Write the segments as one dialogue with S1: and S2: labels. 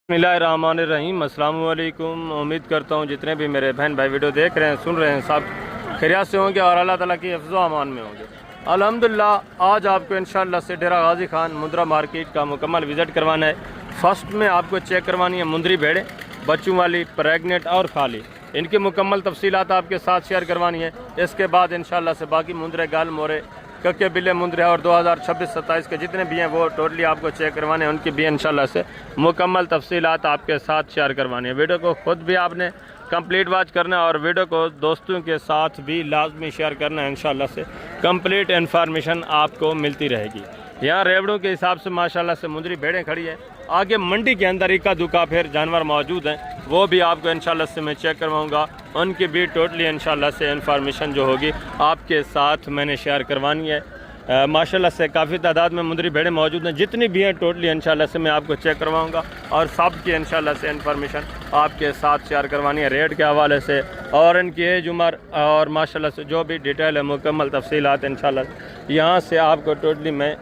S1: बिस्मिल्लाहिर्रहमानिर्रहीम। अस्सलाम वालेकुम। उम्मीद करता हूँ जितने भी मेरे बहन भाई वीडियो देख रहे हैं सुन रहे हैं सब खैरियत से होंगे और अल्लाह ताला की हिफ्ज़ व अमान में होंगे। अल्हम्दुलिल्लाह आज आपको इंशाअल्लाह से डेरा गाजी खान मुंद्रा मार्केट का मुकम्मल विज़िट करवाना है। फर्स्ट में आपको चेक करवानी है मुंद्री भेड़ें, बच्चों वाली, प्रेगनेंट और खाली, इनकी मुकम्मल तफसीलात आपके साथ शेयर करवानी है। इसके बाद इंशाअल्लाह से बाकी मुंद्रे, गाल, मोरे, कक्के, बिल्ले, मुंद्रे और 2026-27 के जितने भी हैं वो टोटली आपको चेक करवाने हैं। उनकी भी इंशाल्लाह से मुकम्मल तफसीलात आपके साथ शेयर करवानी है। वीडियो को ख़ुद भी आपने कंप्लीट वॉच करना है और वीडियो को दोस्तों के साथ भी लाजमी शेयर करना है। इंशाल्लाह से कंप्लीट इन्फॉर्मेशन आपको मिलती रहेगी। यहाँ रेवड़ों के हिसाब से माशाल्लाह से मुंद्री भेड़ें खड़ी है। आगे मंडी के अंदर इक्का दुक्का फिर जानवर मौजूद हैं, वो भी आपको इंशाल्लाह से मैं चेक करवाऊँगा। उनकी भी टोटली इंशाल्लाह से इन्फॉर्मेशन जो होगी आपके साथ मैंने शेयर करवानी है। माशाल्लाह से काफ़ी तादाद में मुंद्री भेड़ें मौजूद हैं, जितनी भी हैं टोटली इंशाल्लाह से मैं आपको चेक करवाऊँगा और सब की इंशाल्लाह से इन्फॉर्मेशन आपके साथ शेयर करवानी है, रेट के हवाले से और इनकी एज, उम्र और माशाल्लाह से जो भी डिटेल है मुकम्मल तफसीलात इंशाल्लाह यहाँ से आपको टोटली मैं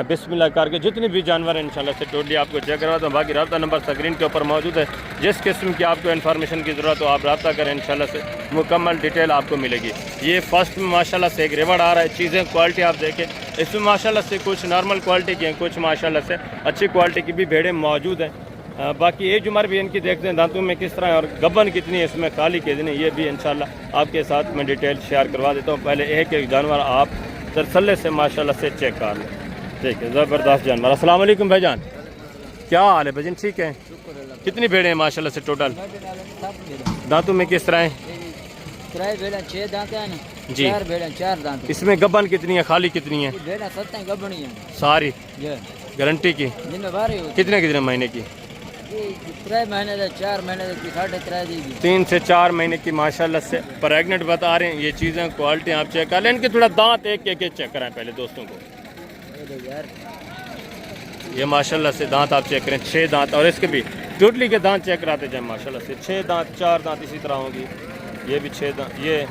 S1: बिस्मिल्लाह करके जितने भी जानवर हैं इंशाल्लाह से टोटली आपको चेक करवाता हूँ। बाकी रब्ता नंबर स्क्रीन के ऊपर मौजूद है, जिस किस्म की आपको इन्फॉर्मेशन की ज़रूरत हो आप रब्ता करें, इंशाल्लाह से मुकम्मल डिटेल आपको मिलेगी। ये फर्स्ट में माशाल्लाह से एक रिवॉर्ड आ रहा है। चीज़ें क्वालिटी आप देखें, इसमें माशाल्लाह से कुछ नॉर्मल क्वालिटी की हैं, कुछ माशाल्लाह से अच्छी क्वालिटी की भी भेड़ें मौजूद हैं। बाकी एज उम्र भी इनकी देखते हैं दांतों में किस तरह है और गबन कितनी है, इसमें खाली कितनी, ये भी इंशाल्लाह आपके साथ मैं डिटेल शेयर करवा देता हूँ। पहले एक एक जानवर आप तसल्ली से माशाल्लाह से चेक कर लें। ठीक है, ज़बरदस्त जानवर। अस्सलाम वालेकुम भाईजान, क्या हाल है भाईजान? ठीक है। कितनी भेड़ें हैं माशाल्लाह से टोटल? दांतों में किस तरह हैं?
S2: 6 दांत हैं ना जी। 4 दांत।
S1: इसमें गबन कितनी है, खाली कितनी है?
S2: भेड़ा 7 गबनी है
S1: सारी गारंटी की। कितने कितने महीने की?
S2: 3 महीने से 4 महीने से 3.5 दी।
S1: 3 से 4 महीने की माशाल्लाह से प्रेगनेंट बता रहे हैं। ये चीज़ें क्वालिटी आप चेक कर लें। इनके थोड़ा दांत एक एक चेक कराएं पहले दोस्तों को। ये माशाल्लाह से दांत आप चेक करें, 6 दांत और इसके भी टोटली के दांत चेक कराते जाए माशाल्लाह से। 6 दांत, 4 दांत इसी तरह होंगी। ये भी 6 दांत, ये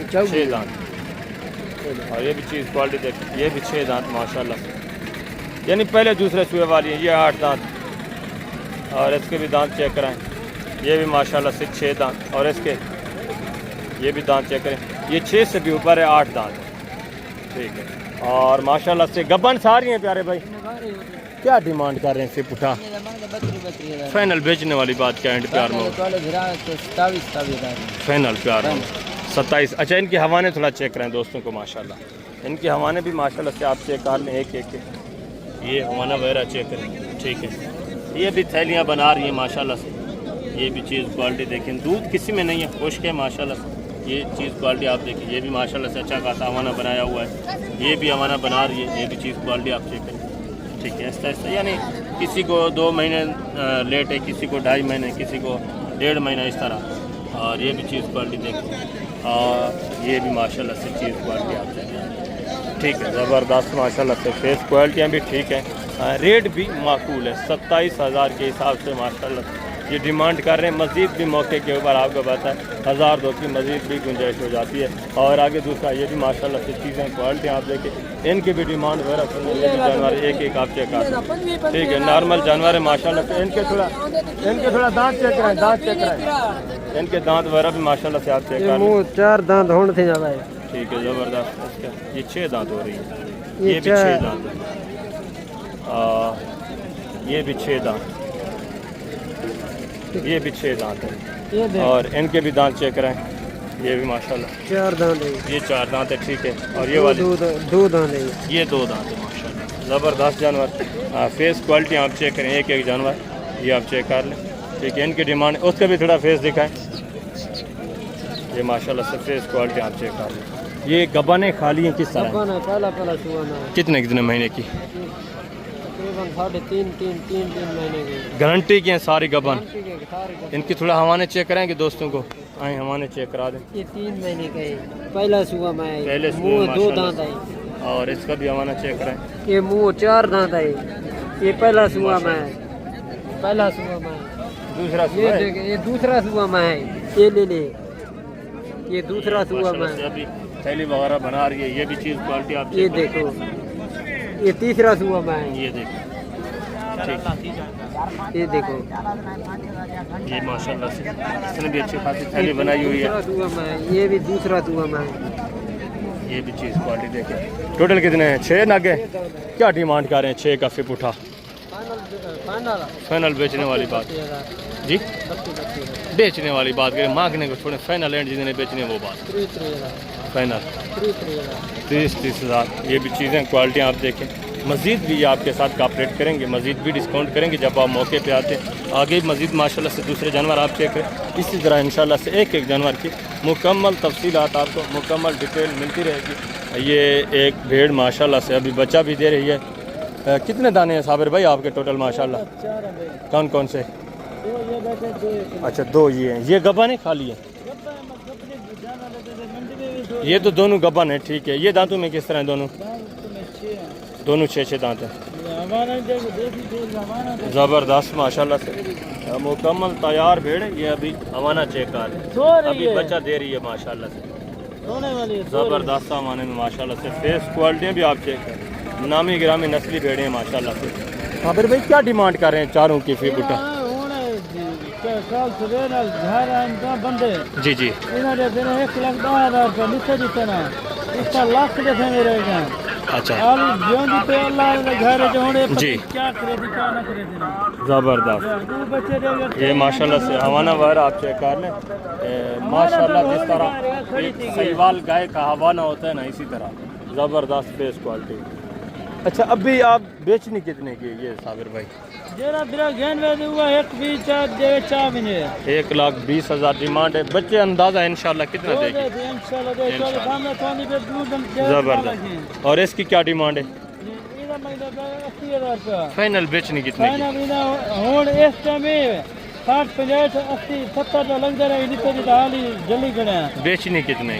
S1: 6 दांत और ये भी चीज़ क्वालिटी देखें, ये भी 6 दांत माशाल्लाह से, यानी पहले दूसरे सुए वाली है। ये 8 दांत और इसके भी दांत चेक कराएं। ये भी माशाल्लाह से 6 दांत और इसके ये भी दांत चेक करें। ये 6 से भी ऊपर है, 8 दांत। ठीक है, और माशाल्लाह से गबन सारी हैं प्यारे भाई। क्या डिमांड कर रहे हैं इससे पुठा? फाइनल बेचने वाली बात क्या है? प्यार में फाइनल प्यार में 27। अच्छा, इनके हवाने थोड़ा चेक करें दोस्तों को। माशाल्लाह इनके हवाने भी माशाल्लाह से आप चेक कर लें, एक एक ये हवाना वगैरह चेक करें। ठीक है, ये भी थैलियाँ बना रही हैं माशाल्लाह से। ये भी चीज़ क्वालिटी देखें, दूध किसी में नहीं है, खुश्क है माशाल्लाह से। ये चीज़ क्वालिटी आप देखिए, ये भी माशाल्लाह से अच्छा खासा हवाना बनाया हुआ है। ये भी हवाना बना रही है, ये भी चीज़ क्वालिटी आप चेक करें। ठीक है, ऐसा ऐसा यानी किसी को 2 महीने लेट है, किसी को 2.5 महीने, किसी को 1.5 महीना, इस तरह। और ये भी चीज़ क्वालिटी देखें और ये भी माशाल्लाह से चीज़ क्वालिटी आप देखें। ठीक है, ज़बरदस्त माशाल्लाह से फेस क्वालिटियाँ भी ठीक है। रेट भी माकूल है, 27,000 के हिसाब से माशाल्लाह ये डिमांड कर रहे हैं। मज़ीद भी मौके के ऊपर आपको पता है 1000-2 की मज़ीद भी गुंजाइश हो जाती है। और आगे दूसरा ये भी माशाल्लाह से चीज़ें क्वालिटी आप देखें, इनकी भी डिमांड वगैरह सुन। ये भी जानवर एक एक आप चेक कर। ठीक है, नॉर्मल जानवर है माशाल्लाह से। इनके थोड़ा दांत चेक कराएं, दांत चेक कराएं। इनके दांत वगैरह भी माशाल्लाह से आप चेक करें।
S2: 4 दांत होने थे ज़्यादा।
S1: ठीक है, ज़बरदस्त। ये 6 दांत हो रही है, ये भी 6 दांत है, ये भी 6 दांत, ये भी 6 दांत है और इनके भी दांत चेक कराएं। ये भी माशाल्लाह 4 दांत है, ये 4 दांत है। ठीक है, और ये वाले 2 दांत है, ये 2 दांत है माशाल्लाह। ज़बरदस्त जानवर। फेस क्वालिटी आप चेक करें, एक एक जानवर ये आप चेक कर लें। ठीक है, इनकी डिमांड, उसका भी थोड़ा फेस दिखाएं। ये माशाल्लाह से फेस क्वालिटी आप चेक कर लें। ये गबने खाली हैं किस तरह? कितने कितने महीने की?
S2: 3.5 महीने की
S1: गारंटी की हैं सारी गबन। इनकी थोड़ा हवाने चेक कराएंगे दोस्तों को, आए हवाने चेक करा दें।
S2: ये 3 महीने का है, पहला सुबह में है,
S1: पहले
S2: मुँह 2 दांत है।
S1: और इसका भी हवाना चेक कराएं।
S2: ये मुँह 4 दांत है, ये पहला सुबह में है, पहला सुबह में है।
S1: दूसरा
S2: ये दूसरा सुबह में है, ये ले ले, ये दूसरा सुबह में है।
S1: अभी थैली वगैरह बना रही है, ये भी चीज़ क्वालिटी आप
S2: ये देखो, ये तीसरा सुबह में है।
S1: ये देखो
S2: ये देखो
S1: ये माशाल्लाह से इसने भी अच्छी खासी थैली बनाई हुई है।
S2: दूसरा दुआ में, ये भी दूसरा दुआ में।
S1: ये भी चीज़ क्वालिटी देखें। टोटल कितने हैं? 6 नग हैं। क्या डिमांड कर रहे हैं? 6 का फिर उठा फाइनल बेचने वाली बात जी, बेचने वाली बात करें, मांगने को छोड़े, फाइनल एंड जितने बेचने वो बात फाइनल 30,000। ये भी चीज़ें क्वालिटी आप देखें। मज़ीद भी ये आपके साथ कॉपरेट करेंगे, मज़ीद भी डिस्काउंट करेंगे जब आप मौके पे आते हैं। आगे मज़ीद माशाल्लाह से दूसरे जानवर आप चेक करें। इसी तरह इंशाल्लाह से एक एक जानवर की मुकम्मल तफसीलात आपको मुकम्मल डिटेल मिलती रहेगी। ये एक भेड़ माशाल्लाह से अभी बच्चा भी दे रही है। कितने दाने हैं साबिर भाई आपके टोटल माशाल्लाह? कौन कौन से? अच्छा 2 ये हैं। ये गब्बन है खाली है? ये तो दोनों गब्बन है, ठीक है। ये दांतों में किस तरह है? दोनों 6 दांत हैं। ज़बरदस्त माशाल्लाह से मुकम्मल तैयार भेड़। ये अभी हवाना चेक कर है, अभी बच्चा दे रही है माशाल्लाह से। ज़बरदस्त सामाने में माशाल्लाह से फेस क्वालिटियाँ भी आप चेक करें। नामी गिरामी नस्ली भेड़े हैं माशाल्लाह से। हाँ फिर भाई क्या डिमांड कर रहे हैं चारों की फी बुटा? जी जी अच्छा जी ज़बरदस्त। ये माशाल्लाह से हवाना वायर आप चेक कर लें। माशाल्लाह जिस तरह एक सहीवाल गाय का हवाना होता है ना, इसी तरह ज़बरदस्त फेस क्वालिटी। अच्छा अभी आप बेचनी कितने की ये साबिर भाई? 1,20,000 डिमांड है। बच्चे अंदाज़ा इंशाल्लाह कितना देंगे? ज़बरदस्त। और इसकी क्या डिमांड है? फाइनल बेचनी कितने की?
S2: 60-50-80-70
S1: बेचने कितने?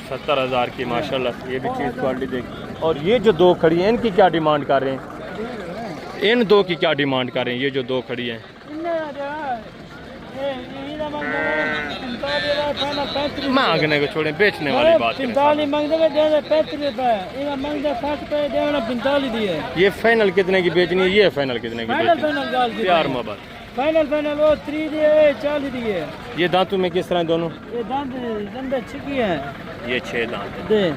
S1: 70,000 की माशाल्लाह। ये भी चीज़ क्वालिटी देखिए। और ये जो 2 खड़ी हैं इनकी क्या डिमांड कर रहे हैं? इन 2 की क्या डिमांड कर रहे हैं? ये जो 2 खड़ी हैं मांगने को छोड़े, बेचने वाली बात करें। ये फाइनल कितने की बेचनी है? ये फाइनल कितने की बेचनी? प्यार मोहब्बत
S2: फाइनल वो 3 दिए 40 दिए।
S1: ये दांतों में किस तरह दोनों?
S2: ये दांत दंदे छिकी है।
S1: ये 6 दांत है,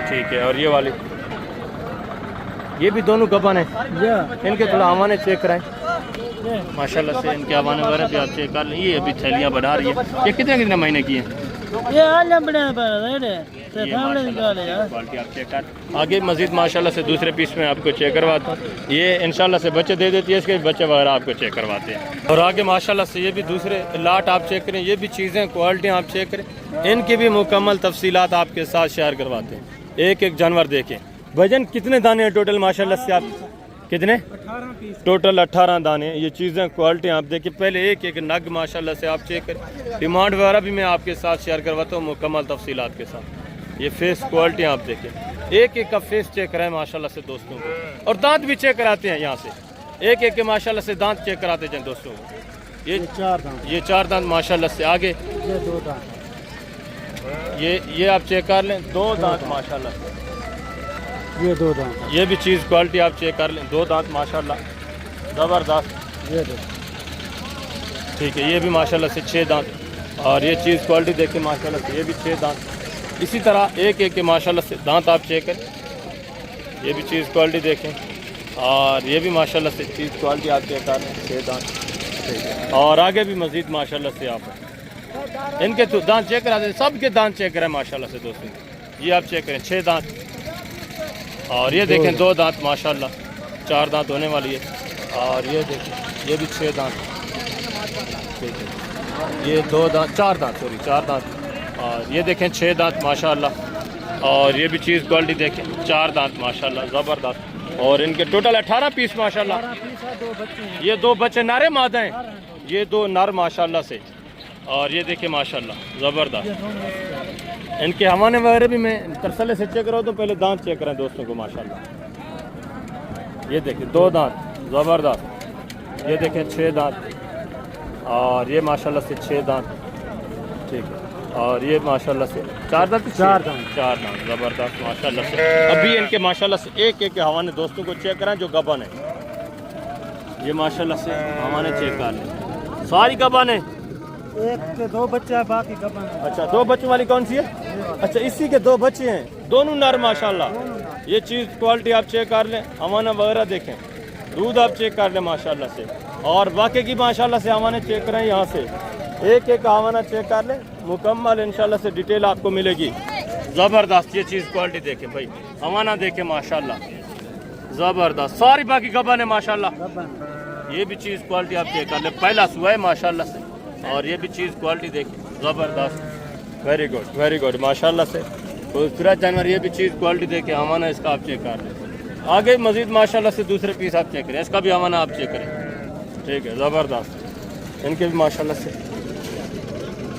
S1: ठीक है। और ये वाली? ये भी दोनों गब्बन है। इनके थोड़ा हवाने चेक कराएं माशाल्लाह से। इनके हवाने वगैरह भी आप चेक कर लें। ये अभी थैलियाँ बढ़ा रही है। ये कितने महीने की है?
S2: ये
S1: क्वालिटी आप चेक कर। आगे मजीद माशाल्लाह से दूसरे पीस में आपको चेक करवाता हूँ। ये इंशाल्लाह से बच्चे दे देती है, इसके बच्चे वगैरह आपको चेक करवाते हैं। और आगे माशाल्लाह से ये भी दूसरे लाट आप चेक करें। ये भी चीज़ें क्वालिटी आप चेक करें। इनकी भी मुकम्मल तफसीलात आपके साथ शेयर करवाते हैं। एक एक जानवर देखें। वजन कितने दाने हैं टोटल माशाल्लाह से? आप कितने? 18 पीस टोटल 18 दाने। ये चीज़ें क्वालिटी आप देखिए। पहले एक एक नग माशाल्लाह से आप चेक करें। डिमांड वगैरह भी मैं आपके साथ शेयर करवाता हूँ मुकम्मल तफसीलात के साथ। ये फेस क्वालिटी आप देखें। एक एक का फेस चेक कराएं माशाल्लाह से दोस्तों को। और दांत भी चेक कराते हैं यहाँ से। एक एक के माशाल्लाह से दांत चेक कराते हैं दोस्तों को। ये 4 दांत माशाल्लाह से। आगे
S2: ये 2 दांत।
S1: ये आप चेक कर लें। 2 दांत माशाल्लाह से।
S2: ये 2 दांत।
S1: ये भी चीज़ क्वालिटी आप चेक कर लें। 2 दांत माशाल्लाह ज़बरदस्त।
S2: ये 2
S1: ठीक है। ये भी माशाल्लाह से 6 दांत। और ये चीज़ क्वालिटी देखें माशाल्लाह से। ये भी 6 दांत। इसी तरह एक एक के माशाल्लाह से दांत आप चेक करें। ये भी चीज़ क्वालिटी देखें। और ये भी माशाल्लाह से चीज़ क्वालिटी आप चेक कर लें। 6 दांत, ठीक है। और आगे भी मज़ीद माशाल्लाह से आप इनके तो दांत चेक करा दें। सब के दांत चेक करें माशाल्लाह से दोस्तों। ये आप चेक करें 6 दांत। और ये देखें 2 दांत माशाल्लाह। 4 दांत होने वाली है। और ये देखें ये भी 6 दांत, ठीक है। ये 2 दांत 4 दांत 4 दांत। और ये देखें 6 दांत माशाल्लाह। और ये भी चीज़ क्वालिटी देखें 4 दांत माशाल्लाह ज़बरदस्त। और इनके टोटल 18 पीस माशाल्लाह। ये 2 बच्चे नारे मादा हैं। ये 2 नर माशाल्लाह से। और ये देखिए माशाल्लाह ज़बरदस्त। इनके हवाने वगैरह भी मैं तरसले से चेक कराऊँ तो पहले दांत चेक करें दोस्तों को माशाल्लाह। ये देखिए 2 दांत ज़बरदस्त। ये देखें 6 दांत। और ये माशाल्लाह से 6 दांत, ठीक है। और ये माशाल्लाह से 4 दांत ज़बरदस्त माशाल्लाह से। अभी इनके माशाल्लाह से एक एक के हवाने दोस्तों को चेक कराएं जो गबन है। ये माशाल्लाह से हमारे चेक कर लें। सारी गबान है?
S2: एक के दो बच्चे हैं, बाकी गबन है।
S1: अच्छा, दो बच्चों वाली कौन सी है? अच्छा, इसी के दो बच्चे हैं, दोनों नर माशाल्लाह। ये चीज़ क्वालिटी आप चेक कर लें, अमाना वगैरह देखें, दूध आप चेक कर लें माशाल्लाह से। और बाकी की माशाल्लाह से अमाना चेक करें, यहाँ से एक एक अमाना चेक कर लें, मुकम्मल इंशाल्लाह से डिटेल आपको मिलेगी। ज़बरदस्त ये चीज़ क्वालिटी देखें भाई, अमाना देखें माशाल्लाह, ज़बरदस्त। सारी बाकी गबन है माशाल्लाह। ये भी चीज़ क्वालिटी आप चेक कर लें, पहला सुबह है माशाल्लाह से। और ये भी चीज़ क्वालिटी देखें, ज़बरदस्त, वेरी गुड माशाल्लाह से। खूबसूरत जानवर, ये भी चीज़ क्वालिटी देखें, हमारा इसका आप चेक कर लें। आगे मज़ीद माशाल्लाह से दूसरे पीस आप चेक करें, इसका भी हमारा आप चेक करें। ठीक है, ज़बरदस्त, इनके भी माशाल्लाह से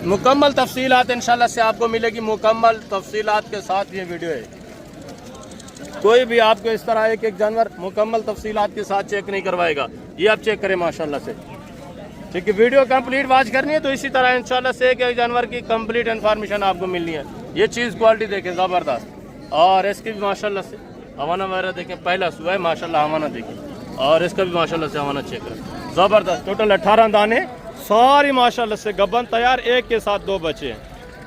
S1: मुकम्मल तफसीलात इंशाल्लाह से आपको मिलेगी। मुकम्मल तफसीलात के साथ ये वीडियो है। कोई भी आपको इस तरह एक जानवर मुकम्मल तफसीलात के साथ चेक नहीं करवाएगा। ये आप चेक करें माशाल्लाह से। ठीक है, वीडियो कंप्लीट वॉच करनी है तो इसी तरह इंशाल्लाह से एक जानवर की कंप्लीट इन्फॉर्मेशन आपको मिलनी है। ये चीज़ क्वालिटी देखें, ज़बरदस्त। और इसकी भी माशाल्लाह से हवाना वगैरह देखें, पहला सुबह है माशाल्लाह, हवाना देखें। और इसका भी माशाल्लाह से हवाना चेक करें, ज़बरदस्त। टोटल 18 दाने, सारी माशाल्लाह से गबन तैयार, एक के साथ दो बच्चे हैं।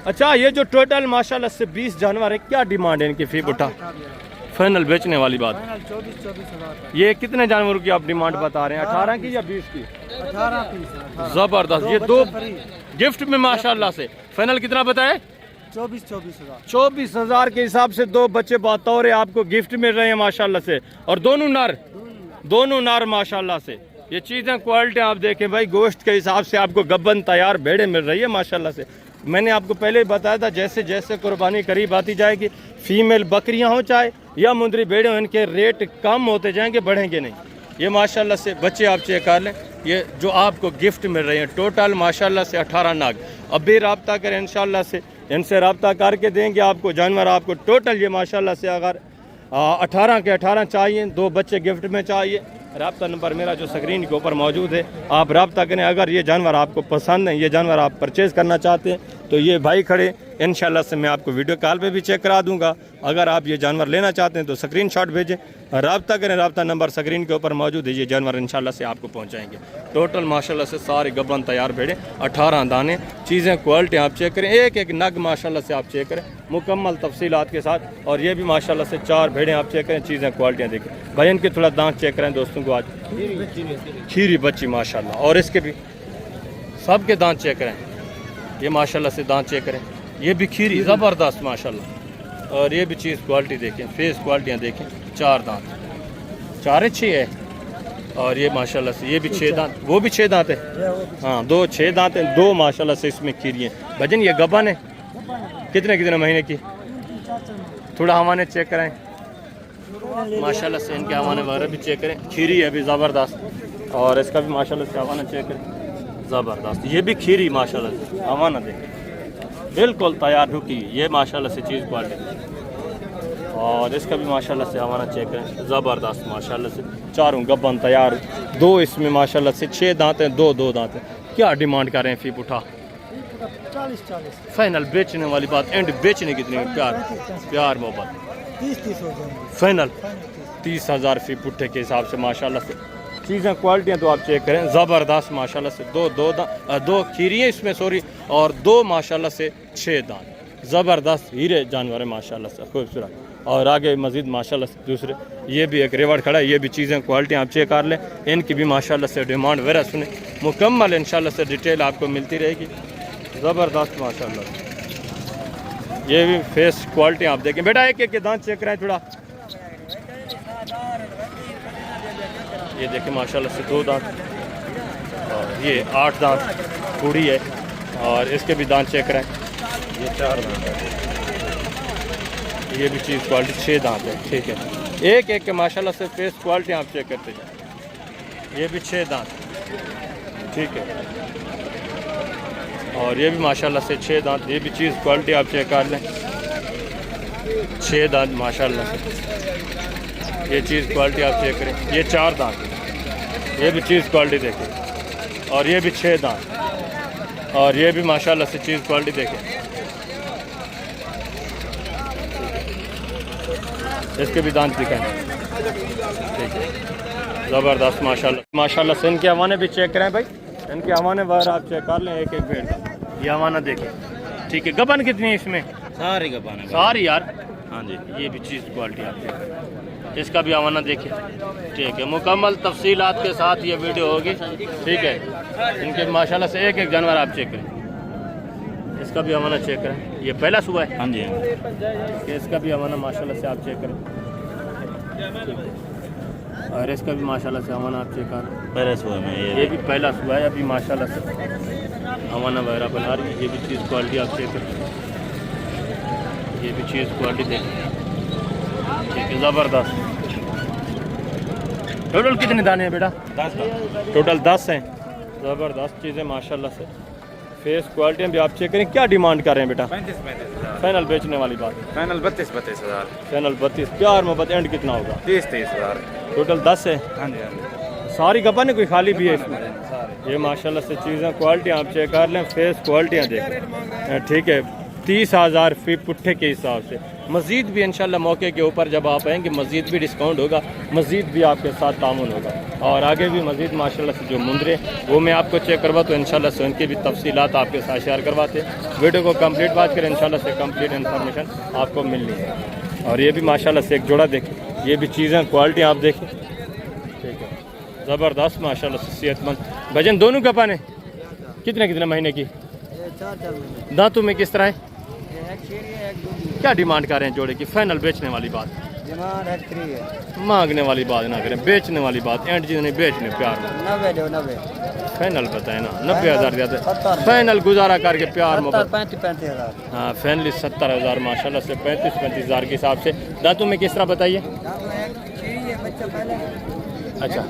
S1: अच्छा, ये जो टोटल माशाल्लाह से 20 जानवर है, क्या डिमांड है इनकी? फी उठा फाइनल बेचने वाली बात।
S2: 24,000।
S1: ये कितने जानवरों की आप डिमांड बता रहे हैं? 18 की या 20 की?
S2: 18 पीस।
S1: जबरदस्त। ये दो गिफ्ट में माशाल्लाह से फाइनल कितना बताए?
S2: 24,000।
S1: 24,000 के हिसाब से दो बच्चे बतौर आपको गिफ्ट मिल रहे हैं माशाल्लाह से। और दोनों नर माशाल्लाह से। ये चीज़ें क्वालिटी आप देखें भाई, गोश्त के हिसाब से आपको गब्बन तैयार भेड़े मिल रही है माशाल्लाह से। मैंने आपको पहले ही बताया था, जैसे जैसे कुर्बानी करीब आती जाएगी, फीमेल बकरियां हो चाहे या मुंदरी भेड़े हो, इनके रेट कम होते जाएंगे, बढ़ेंगे नहीं। ये माशाल्लाह से बच्चे आप चेक कर लें, ये जो आपको गिफ्ट मिल रहे हैं टोटल माशाल्लाह से 18 नाग। अब भी रब्ता करें इंशाल्लाह से, इनसे रब्ता करके देंगे आपको जानवर। आपको टोटल ये माशाल्लाह से अगर 18 के 18 चाहिए, दो बच्चे गिफ्ट में चाहिए, रब्ता नंबर मेरा जो स्क्रीन के ऊपर मौजूद है, आप रब्ता करें। अगर ये जानवर आपको पसंद है, ये जानवर आप परचेज़ करना चाहते हैं, तो ये भाई खड़े, इंशाल्लाह से मैं आपको वीडियो कॉल पे भी चेक करा दूंगा। अगर आप ये जानवर लेना चाहते हैं तो स्क्रीनशॉट भेजें, रब्ता करें, रब्ता नंबर स्क्रीन के ऊपर मौजूद है। ये जानवर इंशाल्लाह से आपको पहुंचाएंगे। टोटल माशाल्लाह से सारे गब्बन तैयार भेड़े, 18 दाने, चीज़ें क्वालिटी आप चेक करें, एक एक नग माशाल्लाह से आप चेक करें मुकम्मल तफसीलात के साथ। और ये भी माशाल्लाह से 4 भेड़े आप चेक करें, चीज़ें क्वालिटियाँ देखें भाई। इनके थोड़ा दांत चेक करें दोस्तों को, आज खीरी बच्ची माशाल्लाह। और इसके भी सब के दांत चेक करें, ये माशाल्लाह से दांत चेक करें, ये भी खीरी ज़बरदस्त माशाल्लाह। और ये भी चीज़ क्वालिटी देखें, फेस क्वालिटियाँ देखें, 4 दांत, 4 6 है। और ये माशाल्लाह से ये भी 6 दांत, वो भी 6 दांत है, हाँ 2 6 दांत हैं, 2 माशाल्लाह से इसमें खीरी हैं। भजन ये गबन है, कितने महीने की? थोड़ा हमारे चेक करें माशाल्लाह से, इनके हवाने वगैरह भी चेक करें, खीरी है भी ज़बरदस्त। और इसका भी माशाल्लाह से हवाना चेक करें, ज़बरदस्त। ये भी खीरी माशाल्लाह से, हवाना देखें बिल्कुल तैयार ढुकी, ये माशाल्लाह से चीज़ क्वालिटी। और इसका भी माशाल्लाह से हवाना चेक करें, ज़बरदस्त माशाल्लाह से। चारों गब्बन तैयार, 2 इसमें माशाल्लाह से 6 दांत हैं, 2 दांत हैं। क्या डिमांड कर रहे हैं फी उठा?
S2: 40
S1: फाइनल बेचने वाली बात, एंड बेचने कितने? प्यार मोहब्बत
S2: 30 हो जाएंगे
S1: फाइनल 30,000 फी पुट्ठे के हिसाब से माशाल्लाह से। चीज़ें क्वालिटियाँ तो आप चेक करें, ज़बरदस्त माशाल्लाह से। दो खीरी हैं इसमें, सॉरी, और 2 माशाल्लाह से 6 दांत, ज़बरदस्त हीरे जानवर है माशाल्लाह से, खूबसूरत। और आगे मज़ीद माशाल्लाह से दूसरे, ये भी एक रेवड़ खड़ा है, ये भी चीज़ें क्वालिटियाँ आप चेक कर लें, इनकी भी माशाल्लाह से डिमांड वगैरह सुने मुकम्मल इंशाल्लाह से डिटेल आपको मिलती रहेगी, ज़बरदस्त माशाल्लाह। ये भी फेस क्वालिटी आप देखें बेटा, एक एक के दांत चेक कराएं थोड़ा। ये देखें माशाल्लाह से 2 दांत, और ये 8 दांत पूरी है। और इसके भी दांत चेक कराएं, ये 4 दांत है। ये भी चीज़ क्वालिटी 6 दांत है, ठीक है। एक एक के माशाल्लाह से फेस क्वालिटी आप चेक करते जाए। ये भी 6 दांत, ठीक है। और ये भी माशाल्लाह से 6 दांत, ये भी चीज़ क्वालिटी आप चेक कर लें, 6 दांत माशाल्लाह से। ये चीज़ क्वालिटी आप चेक करें, ये 4 दांत, ये भी चीज़ क्वालिटी देखें। और ये भी 6 दांत, और ये भी माशाल्लाह से चीज़ क्वालिटी देखें। इसके भी दांत दिखाएं, ठीक है। ज़बरदस्त माशाल्लाह माशाल्लाह से। इनके हवाने भी चेक करें भाई, इनके हवाने बाहर आप चेक कर लें एक एक पेड़ का। ये हवाना देखें, ठीक है। गबन कितनी है इसमें?
S3: सारी गबन है
S1: सारी यार।
S3: हाँ जी।
S1: ये भी चीज़ क्वालिटी आप देखें, इसका भी हवाना देखिए, ठीक है। मुकम्मल तफसीलात के साथ ये वीडियो होगी, ठीक है। इनके माशाल्लाह से एक एक जानवर आप चेक करें, इसका भी हवाना चेक करें। ये पहला सुबह है।
S3: हाँ जी।
S1: कि इसका भी हवाना माशाल्लाह से आप चेक करें, और इसका भी माशाल्लाह से हवाना आप चेक करें।
S3: पहले सुबह में
S1: ये भी पहला सुबह है, अभी माशाल्लाह से हवाना वगैरह बना रही है। ये भी चीज़ क्वालिटी आप चेक करें, ये भी चीज़ क्वालिटी देखें, ठीक है। ज़बरदस्त। टोटल कितने दाने हैं बेटा?
S3: 10 का।
S1: टोटल 10 हैं। ज़बरदस्त चीज़ें माशाल्लाह से। फेस क्वालिटी भी आप चेक करें। क्या डिमांड कर रहे हैं बेटा?
S3: 35 हज़ार।
S1: फाइनल बेचने वाली बात,
S3: फाइनल 32 हज़ार।
S1: फाइनल 32। प्यार मोहब्बत एंड कितना होगा?
S3: 30 हज़ार।
S1: टोटल 10 है।
S3: हाँ जी।
S1: सारी गपा नहीं, कोई खाली भी है इसमें। ये माशाल्लाह से चीज़ें क्वालिटी आप चेक कर लें, फेस क्वालिटियाँ देखें, ठीक है। 30,000 फी पुट्ठे के हिसाब से। मज़ीद भी इंशाल्लाह मौके के ऊपर जब आप आएंगे मज़ीद भी डिस्काउंट होगा, मज़ीद भी आपके साथ तामुन होगा, और आगे भी मज़ीद माशाल्लाह से जो मुंदरे वो मैं आपको चेक करवा तो इंशाल्लाह से उनकी भी तफसीलात आपके साथ शेयर करवाते हैं। वीडियो को कंप्लीट बात करें, इंशाल्लाह से कंप्लीट इन्फॉर्मेशन आपको मिलनी है। और ये भी माशाल्लाह से एक जोड़ा देखें, ये भी चीज़ें क्वालिटी आप देखें, ठीक है। ज़बरदस्त माशाल्लाह से सेहतमंद। भजन दोनों का पाने कितने कितने महीने की?
S2: 4 महीने।
S1: दांतों में किस तरह है?
S2: एक शेरी है, एक दूधी है।
S1: क्या डिमांड कर रहे हैं जोड़े की? फाइनल बेचने वाली बात,
S2: डिमांड है 3 है।
S1: मांगने वाली बात ना करें, बेचने वाली बात। एंड चीज़ नहीं बेचने, प्यार में
S2: 90 दो 90।
S1: फाइनल बताए ना। 90,000 ज़्यादा
S2: 70।
S1: फाइनल गुजारा करके प्यार
S2: 70
S1: मोहब्बत।
S2: 35 हज़ार।
S1: हाँ फाइनली 70,000 माशाल्लाह से 35 हज़ार के हिसाब से। दांतों में किस तरह बताइए? अच्छा,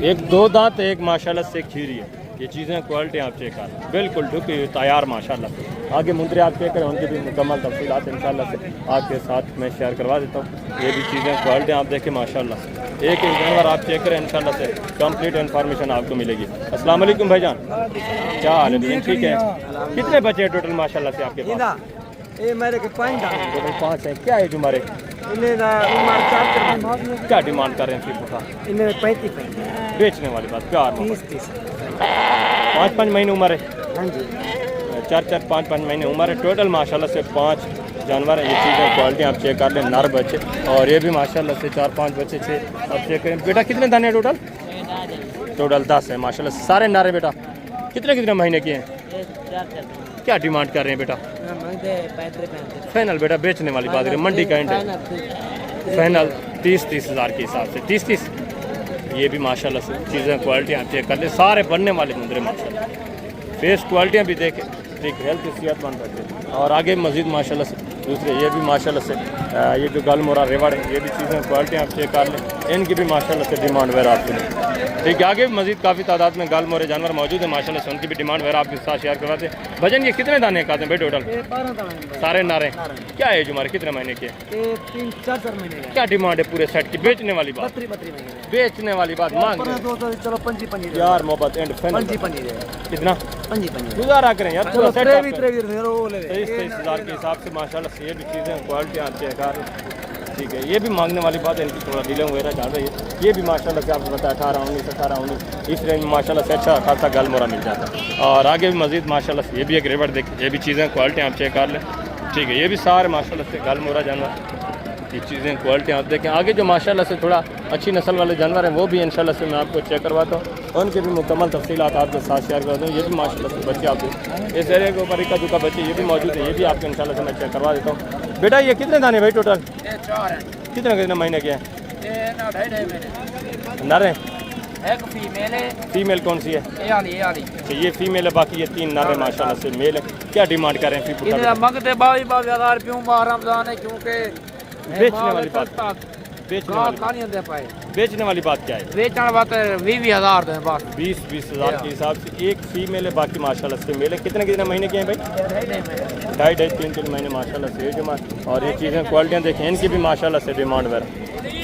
S1: एक 2 दांत, एक माशाल्लाह से खीरी है। ये चीज़ें क्वालिटी आप चेक कर, बिल्कुल ढुकी हुई तैयार माशाल्लाह से। आगे मुंदरे आप चेक करें, उनकी भी मुकम्मल तफसीलात इंशाल्लाह से आपके साथ मैं शेयर करवा देता हूँ। ये भी चीज़ें क्वालिटी आप देखें माशाल्लाह से। एक एक जानवर आप चेक करें, इंशाल्लाह से कंप्लीट इन्फॉर्मेशन आपको मिलेगी। अस्सलाम वालेकुम भाईजान, क्या हाल है? ठीक है। कितने बच्चे हैं टोटल माशाल्लाह से आपके पास?
S2: ये मेरे के 5
S1: टोटल 5 है। क्या एज हमारे?
S2: इन्हें उम्र 4
S1: क्या डिमांड कर रहे हैं फिर का?
S2: इन्हें 35
S1: बेचने वाली बात, प्यार
S2: 30।
S1: 5-5 महीने उम्र है।
S2: हाँ जी।
S1: 4-4 5-5 महीने उम्र है टोटल माशाल्लाह से। 5 जानवर हैं। ये चीज़ें क्वालिटी आप चेक कर लें, नर बच्चे, और ये भी माशाल्लाह से 4-5 बच्चे 6 आप चेक करें। बेटा कितने दाने हैं टोटल? टोटल 10 है माशाल्लाह से। सारे नर हैं बेटा। कितने कितने महीने के हैं?
S2: 4
S1: क्या डिमांड कर रहे हैं बेटा? फाइनल बेटा बेचने वाली बात है, मंडी का एंड है। फाइनल 30 हज़ार के हिसाब से। 30। ये भी माशाल्लाह से चीज़ें क्वालिटी आप चेक कर ले, सारे बनने वाले मुंदरे माशाल्लाह। फेस क्वालिटियाँ भी देखें, ठीक, हेल्थ सेहतमंद बच्चे। और आगे मज़ीद माशाल्लाह से दूसरे ये भी माशाल्लाह से ये जो गलमोरा रेवाड़ है, ये भी चीज़ें क्वालिटी आप चेक कर लें, इनकी भी माशाल्लाह से डिमांड वगैरह आपको नहीं। ठीक है, आगे भी मज़ीद काफ़ी तादाद में गलमोरे जानवर मौजूद है माशाल्लाह से, उनकी भी डिमांड वगैरह आपके साथ शेयर करवाते हैं। भजन ये कितने दाने खाते हैं भाई टोटल?
S2: 12
S1: सारे नारे। क्या एज हमारे, कितने महीने के?
S2: 3-4 महीने का।
S1: क्या डिमांड है पूरे सेट की? बेचने वाली बात,
S2: 32 महीने
S1: बेचने वाली बात मांग रहे हैं।
S2: चलो 25
S1: यार मोहब्बत एंड फाइनल कितना
S2: 25
S1: गुजारा करें यार, पूरा सेट
S2: 23
S1: हज़ार के हिसाब से माशाल्लाह से। ये भी चीज़ें क्वालिटी आती है कार, ठीक है। ये भी मांगने वाली बात है, इनकी थोड़ा डीलिंग वगैरह चल रही है। ये भी माशाल्लाह से आपको पता है 18-19 इस रेंज में माशाल्लाह से अच्छा खासा गल मोरा मिल जाता है। और आगे भी मज़ीद माशाल्लाह से ये भी एक रेवट देख, ये भी चीज़ें क्वालिटी आप चेक कर लें, ठीक है। ये भी सारे माशाल्लाह से गल मोरा जानवर, ये चीज़ें क्वालिटी आप देखें। आगे जो माशाल्लाह से थोड़ा अच्छी नस्ल वाले जानवर हैं वो भी इंशाल्लाह से मैं आपको चेक करवाता हूँ, उनके भी मुकम्मल तफसीलात आपके साथ शेयर करता हूँ। ये भी माशाल्लाह से बच्चे आप इस एरिया के ऊपर इक्का दुक्का बच्चे ये भी मौजूद है, ये भी आपको इंशाल्लाह से मैं चेक करवा देता हूँ। बेटा ये कितने दाने भाई टोटल?
S2: 4 है।
S1: कितने महीने के हैं?
S2: 2.5 महीने।
S1: नर हैं?
S2: एक फीमेल है।
S1: फीमेल कौन सी है?
S2: ये वाली।
S1: तो ये फीमेल है, बाकी ये 3 नर है माशाल्लाह से, मेल है। क्या डिमांड कर रहे हैं फिर?
S2: मंगते 22,000 क्यों रमजान है, क्योंकि
S1: बेचने वाली बात, बेचने वाली बात क्या है?
S2: बेचने बात 20,000 है बस।
S1: 20 हज़ार के हिसाब से एक फीमेल है, बाकी माशाल्लाह से मेल है। कितने महीने के हैं भाई? 2.5 3 महीने माशाल्लाह से एज। और ये चीज़ें क्वालिटियाँ देखें, इनकी भी माशाल्लाह से डिमांड वगैरह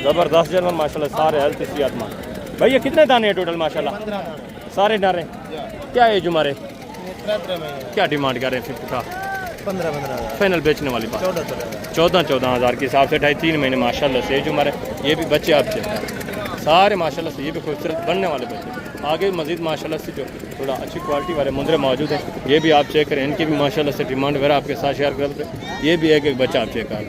S1: ज़बरदस्त जानवर माशाल्लाह, सारे हेल्थ सेहतमंद। भाई ये कितने दाने हैं टोटल माशाल्लाह? सारे नारे। क्या एज हमारे? क्या डिमांड कर रहे हैं फिर?
S2: 15,000
S1: फाइनल बेचने वाली बात 14 हज़ार के हिसाब से 2.5 3 महीने माशाल्लाह से एज हमारे। ये भी बच्चे आप चेक करें, सारे माशाल्लाह से ये भी खूबसूरत बनने वाले बच्चे। आगे भी मज़ीद माशाल्लाह से जो थोड़ा अच्छी क्वालिटी वाले मुंदरे मौजूद हैं, ये भी आप चेक करें, इनकी भी माशाल्लाह से डिमांड वगैरह आपके साथ शेयर करते हैं। ये भी एक एक बच्चा आप चेक करें,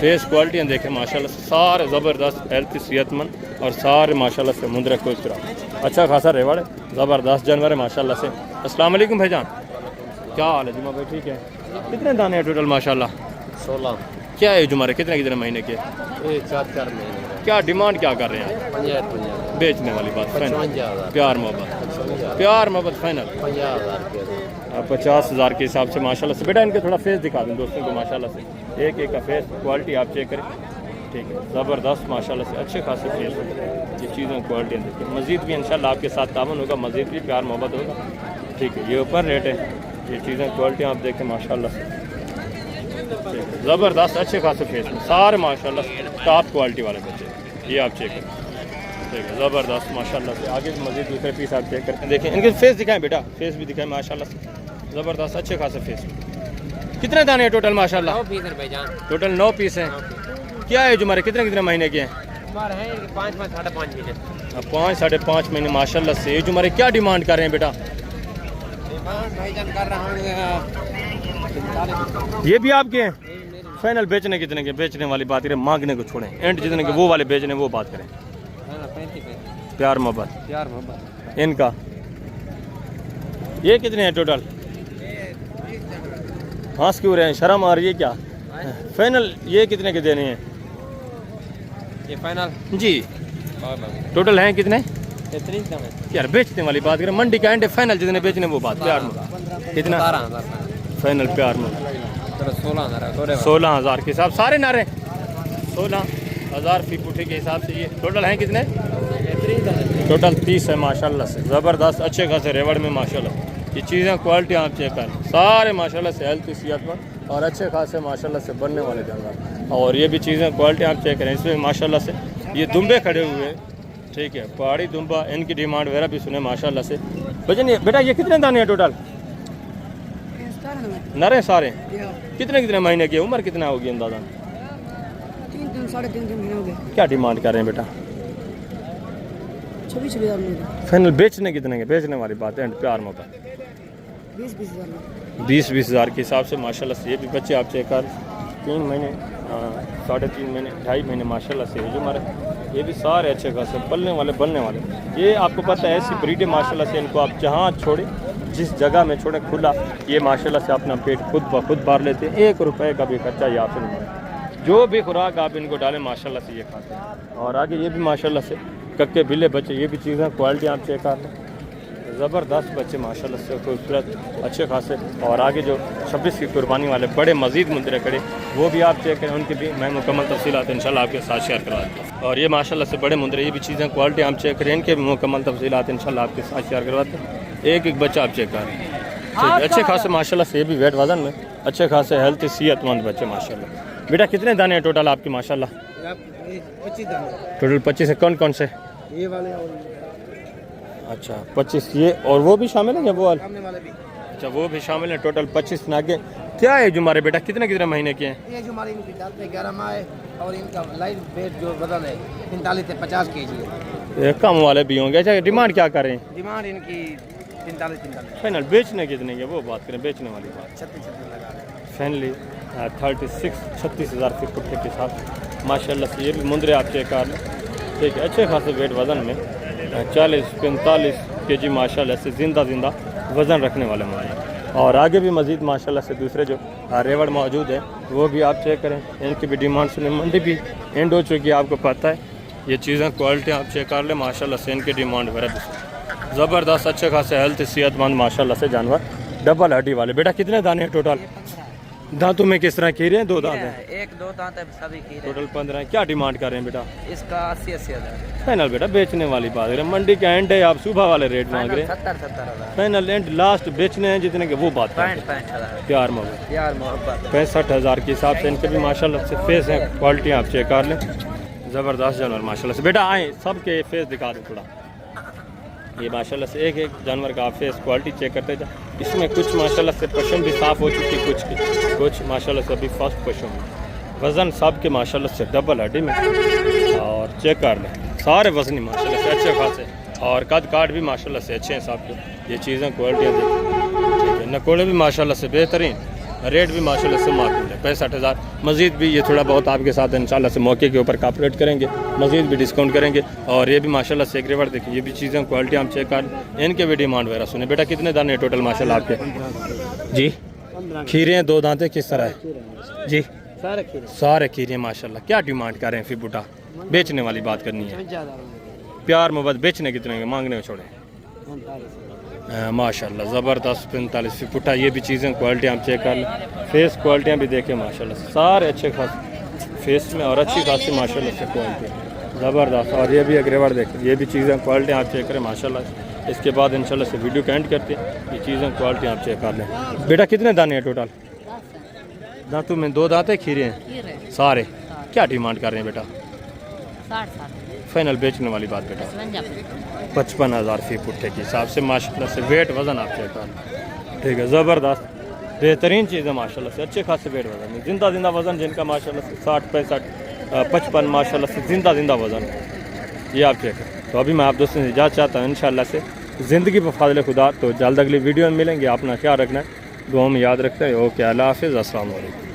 S1: फेस क्वालिटियाँ देखें माशाल्लाह से सारे ज़बरदस्त, हेल्थी, सेहतमंद और सारे माशाल्लाह से मुंदरे खूबसूरत, अच्छा खासा रेवाड़, ज़बरदस्त जानवर है माशाल्लाह से। अस्सलाम वालेकुम भाईजान, क्या हाल है जुमा भाई? ठीक है। कितने दाने हैं टोटल माशाल्लाह?
S2: 16
S1: क्या एज हमारे कितने कितने महीने के?
S2: 4 महीने
S1: क्या डिमांड क्या कर रहे हैं?
S2: 50
S1: बेचने वाली बात फाइनल,
S2: 55,000
S1: प्यार मोहब्बत, प्यार मोहब्बत फाइनल
S2: 50,000 के
S1: 50,000 के हिसाब से माशाल्लाह से। बेटा इनके थोड़ा फेस दिखा दूँ दोस्तों को माशाल्लाह से, एक एक का फेस क्वालिटी आप चेक करें, ठीक है, ज़बरदस्त माशाल्लाह से, अच्छे खासे फेस है। ये चीज़ें क्वालिटियाँ देखिए, मज़ीद भी इंशाल्लाह आपके साथ तावन होगा, मज़ीद भी प्यार मोहब्बत होगा, ठीक है। ये ऊपर रेट है, ये चीज़ें क्वालिटियाँ आप देखें माशाल्लाह से, ज़बरदस्त अच्छे खासे फेस में सारे माशाल्लाह टॉप क्वालिटी वाले बच्चे, ये आप चेक करें, ठीक है, ज़बरदस्त माशाल्लाह से। आगे भी मज़ीद दूसरे पीस आप चेक करते हैं, देखें इनके फेस दिखाएं बेटा, फेस भी दिखाएं माशाल्लाह से, ज़बरदस्त अच्छे खासे फेस। कितने दाने हैं टोटल माशाल्लाह?
S2: 9 पीस है भाईजान,
S1: टोटल 9 पीस हैं। क्या है हमारे कितने कितने महीने के हैं?
S2: हमारे हैं 5 साढ़े 5 महीने।
S1: 5 साढ़े 5 महीने माशाल्लाह से। ये हमारे क्या डिमांड कर रहे हैं बेटा?
S2: भाईजान कर रहा हूँ
S1: ये भी आपके हैं? फाइनल बेचने कितने के? बेचने वाली बात करें, मांगने को छोड़ें, एंड जितने के वो वाले बेचने वो बात करें,
S2: 35
S1: प्यार मोहब्बत
S2: प्यार मोहब्बत।
S1: इनका। ये कितने हैं टोटल? हंस क्यों रहे हैं, शर्म आ रही है क्या? फाइनल ये कितने के देने हैं?
S2: ये फाइनल
S1: जी टोटल हैं कितने?
S2: 33 का है
S1: यार बेचने वाली बात करें, मंडी का एंड है, फाइनल जितने बेचने वो बात, प्यार में कितना?
S2: 12,000
S1: फाइनल प्यार में
S2: 16,000
S1: 16,000 के हिसाब, सारे नारे 16,000 फी फुटे के हिसाब से। ये टोटल हैं कितने? टोटल 30 है माशाल्लाह से, ज़बरदस्त अच्छे खासे रेवड़ में माशाल्लाह। ये चीज़ें क्वालिटी आप चेक करें, सारे माशाल्लाह से हेल्थ सेहतमंद और अच्छे खासे माशाल्लाह से बनने वाले जानवर। और ये भी चीज़ें क्वालिटी आप चेक करें, इसमें माशाल्लाह से ये दुम्बे खड़े हुए हैं, ठीक है, पहाड़ी दुम्बा, इनकी डिमांड वगैरह भी सुने माशाल्लाह से। भजन बेटा ये कितने दाने हैं टोटल? नरे सारे कितने कितने महीने की? उम्र कितना होगी अंदाजा?
S2: 3 साढ़े 3 महीने हो गए।
S1: क्या डिमांड कर रहे हैं बेटा?
S2: 26,000
S1: फाइनल बेचने कितने के? बेचने वाली बात है, प्यार मोहब्बत 20-20 हज़ार के हिसाब से माशाल्लाह से। ये भी बच्चे आप चेक कर, 3 महीने 3.5 महीने 2.5 महीने माशाल्लाह से जो हमारे, ये भी सारे अच्छे खासे पलने वाले बनने वाले। ये आपको पता है ऐसी ब्रीड है माशाल्लाह से, इनको आप जहाँ छोड़े, जिस जगह में छोड़े खुला, ये माशाल्लाह से अपना पेट खुद ब खुद भर लेते हैं, 1 रुपये का भी खर्चा ये आपसे नहीं होगा। जो भी खुराक आप इनको डालें माशाल्लाह से ये खाते हैं। और आगे ये भी माशाल्लाह से कक्के बिल्ले बच्चे, ये भी चीज़ें क्वालिटी आप चेक कर लें, ज़बरदस्त बच्चे माशाल्लाह से खूबसूरत अच्छे खासे। और आगे जो 26 की कुर्बानी वाले बड़े मज़ीद मुंदरे खड़े, वो भी आप चेक करें, उनकी भी मैं मुकम्मल तफसीलात इंशाल्लाह आपके साथ शेयर करवा दूँ। और ये माशाल्लाह से बड़े मुंदरे, ये भी चीज़ें क्वालिटी आप चेक करें, इनके भी मुकम्मल तफसीलात इंशाल्लाह आपके साथ शेयर करवाते हैं। एक एक बच्चा आप चेक करें, अच्छे खासे माशाल्लाह से, ये भी वेट वजन में अच्छे खासे हेल्थी सेहतमंद बच्चे माशाल्लाह। बेटा कितने दाने हैं टोटल आपके माशाल्लाह?
S2: 25 दाने
S1: टोटल 25 है। कौन कौन से?
S2: ये वाले
S1: अच्छा 25 ये, और वो भी शामिल है या वो वाले?
S2: सामने वाले भी।
S1: अच्छा वो भी शामिल है, टोटल 25 नागे। क्या है जो हमारे बेटा कितने कितने महीने के हैं?
S2: ये जो हमारी इनकी दाल पे 11 माह है और इनका लाइव वेट जो वजन है 45 से 50 kg है।
S1: ये कम वाले भी होंगे। अच्छा डिमांड क्या करें?
S2: डिमांड इनकी 45
S1: फाइनल बेचने कितने की वो बात करें, बेचने वाली बात
S2: 36 लगा रहे हैं।
S1: फाइनली 36 हज़ार फीट फुट के साथ माशाल्लाह से। ये भी मुंदरे आप चेक कर लें, ठीक है, अच्छे खासे वेट वज़न में 40-45 kg माशाल्लाह से ज़िंदा वज़न रखने वाले हमारे। और आगे भी मज़ीद माशाल्लाह से दूसरे जो रेवड़ मौजूद है वो भी आप चेक करें, इनकी भी डिमांड सुने। मंडी भी एंड हो चुकी है, आपको पता है। ये चीज़ें क्वालिटी आप चेक कर लें माशाल्लाह से, इनकी डिमांड वगैरह भी ज़बरदस्त अच्छे खासे हेल्थ सेहतमंद माशाल्लाह से जानवर, डबल हड्डी वाले। बेटा कितने दाने हैं टोटल? दांतों में किस तरह खीरे हैं? 2 दांत हैं?
S2: 1-2 दांत है, सभी खीरे।
S1: टोटल 15 है। क्या डिमांड कर रहे हैं बेटा?
S2: इसका 80 हज़ार
S1: फाइनल बेटा बेचने वाली बात है, मंडी का एंड है, आप सुबह वाले रेट मांग रहे हैं।
S2: 70 हज़ार
S1: फाइनल एंड लास्ट बेचने हैं जितने के वो बात करें।
S2: 65 हज़ार
S1: प्यार मोहब्बत
S2: यार मोहब्बत
S1: 65,000 के हिसाब से इनके भी माशाल्लाह से फेस है, क्वालिटी आप चेक कर लें, ज़बरदस्त जानवर माशाल्लाह से। बेटा आए सबके फेस दिखा दें थोड़ा। ये माशाल्लाह से एक एक जानवर का आप फेस क्वालिटी चेक करते जाए। इसमें कुछ माशाल्लाह से पशम भी साफ़ हो चुकी, कुछ माशाल्लाह से अभी फर्स्ट पशम है। वज़न सब के माशाल्लाह से डबल हड्डी में। और चेक कर लें सारे वजनी माशाल्लाह से अच्छे खासे, और कद काट भी माशाल्लाह से अच्छे हैं साहब के। ये चीज़ें क्वालिटियाँ देखिए, ठीक है। नकोड़े भी माशाल्लाह से बेहतरीन, रेट भी माशाल्लाह से माकूल है 65,000। मज़ीद भी ये थोड़ा बहुत आपके साथ इंशाल्लाह से मौके के ऊपर कॉपरेट करेंगे, मज़ीद भी डिस्काउंट करेंगे। और ये भी माशाल्लाह से एक रिवर देखिए, ये भी चीज़ें क्वालिटी हम चेक कर, इनके भी डिमांड वगैरह सुने। बेटा कितने दाने हैं टोटल माशाल्लाह आपके? जी
S2: 15
S1: खीरे हैं, 2 दांते किस तरह है जी?
S2: सारे खीरे
S1: सारे खीरे माशाल्लाह। क्या डिमांड कर रहे हैं फिर बुटा? बेचने वाली बात करनी है,
S2: ज़्यादा
S1: प्यार मोहब्बत बेचने कितने के, मांगने में छोड़े।
S2: 45
S1: माशाल्लाह ज़बरदस्त 45 फी पुट्ठा। ये भी चीज़ें क्वालिटी हम चेक कर लें, फेस क्वालिटियाँ भी देखें माशाल्लाह सारे अच्छे खास फेस में, और अच्छी खासी माशाल्लाह से क्वालिटी ज़बरदस्त। और ये भी अग्रेवर देखें, ये भी चीज़ें क्वालिटी आप चेक करें माशाल्लाह। इसके बाद इंशाल्लाह से वीडियो का एंड करते हैं। ये चीज़ें क्वालिटी आप चेक कर लें। बेटा कितने दाने हैं टोटल? दांतों में 2 दांते खीरे हैं सारे। क्या डिमांड कर रहे हैं बेटा?
S4: 60
S1: फाइनल बेचने वाली बात बेटा? 55,000 फी पुट्ठे के हिसाब से माशाल्लाह से। वेट वज़न आप चेक कर, ठीक है। ज़बरदस्त बेहतरीन चीज़ है माशाल्लाह से, अच्छे खासे वेट वज़न है। जिंदा वज़न जिनका माशाल्लाह से 60 65 55 माशाल्लाह से जिंदा वज़न है, ये आप चेक करें। तो अभी मैं आप दोस्तों से इजाज़त चाहता हूँ इंशाल्लाह से ज़िंदगी पर फाज़िल खुदा। तो जल्द अगली वीडियो में मिलेंगे, अपना ख्याल रखना है, दुआ में याद रखते हैं। ओके, अल्लाह हाफ़िज़, अस्सलाम वालेकुम।